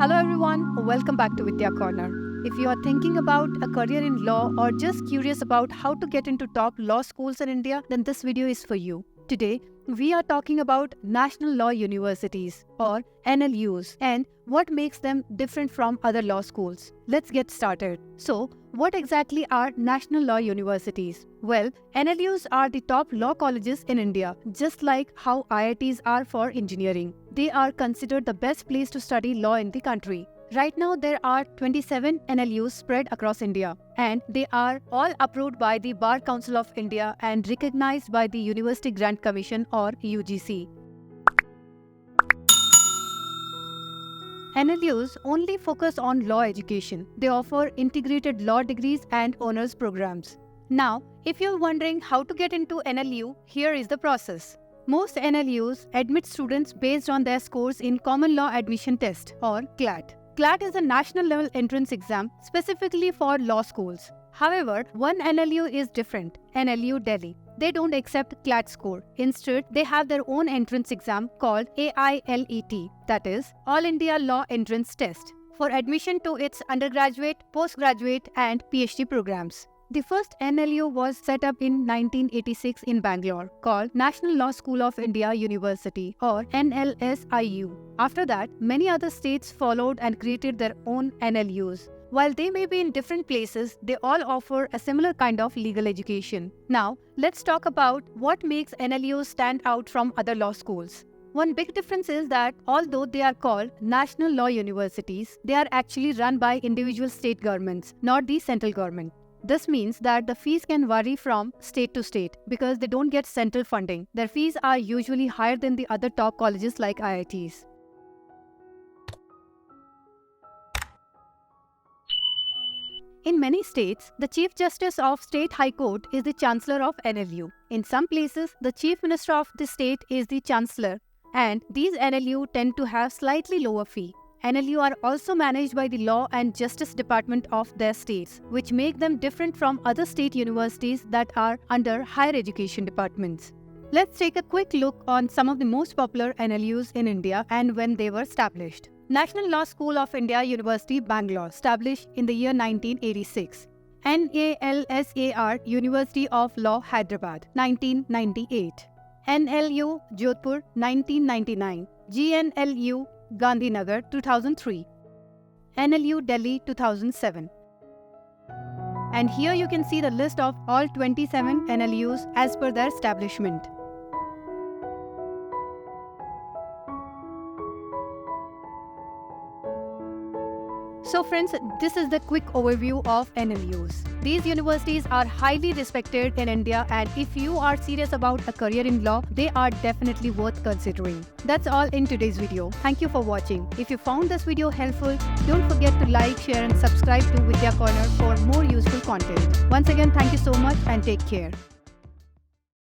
Hello everyone, welcome back to Vidya Corner. If you are thinking about a career in law or just curious about how to get into top law schools in India, then this video is for you. Today, we are talking about National Law Universities or NLUs and what makes them different from other law schools. Let's get started. So, what exactly are National Law Universities? Well, NLUs are the top law colleges in India, just like how IITs are for engineering. They are considered the best place to study law in the country. Right now, there are 27 NLUs spread across India, and they are all approved by the Bar Council of India and recognized by the University Grant Commission or UGC. NLUs only focus on law education. They offer integrated law degrees and honors programs. Now, if you're wondering how to get into NLU, here is the process. Most NLUs admit students based on their scores in Common Law Admission Test or CLAT. CLAT is a national level entrance exam specifically for law schools. However, one NLU is different, NLU Delhi. They don't accept CLAT score. Instead, they have their own entrance exam called AILET, that is, All India Law Entrance Test, for admission to its undergraduate, postgraduate and PhD programs. The first NLU was set up in 1986 in Bangalore, called National Law School of India University or NLSIU. After that, many other states followed and created their own NLUs. While they may be in different places, they all offer a similar kind of legal education. Now, let's talk about what makes NLUs stand out from other law schools. One big difference is that although they are called National Law Universities, they are actually run by individual state governments, not the central government. This means that the fees can vary from state to state because they don't get central funding. Their fees are usually higher than the other top colleges like IITs. In many states, the Chief Justice of State High Court is the Chancellor of NLU. In some places, the Chief Minister of the state is the Chancellor, and these NLU tend to have slightly lower fee. NLU are also managed by the Law and Justice Department of their states, which make them different from other state universities that are under higher education departments. Let's take a quick look on some of the most popular NLUs in India and when they were established. National Law School of India University, Bangalore, established in the year 1986. NALSAR University of Law, Hyderabad, 1998. NLU, Jodhpur, 1999. GNLU, Gandhinagar, 2003. NLU Delhi, 2007. And here you can see the list of all 27 NLUs as per their establishment. So friends, this is the quick overview of NLUs. These universities are highly respected in India, and if you are serious about a career in law, they are definitely worth considering. That's all in today's video. Thank you for watching. If you found this video helpful, don't forget to like, share and subscribe to Vidya Corner for more useful content. Once again, thank you so much and take care.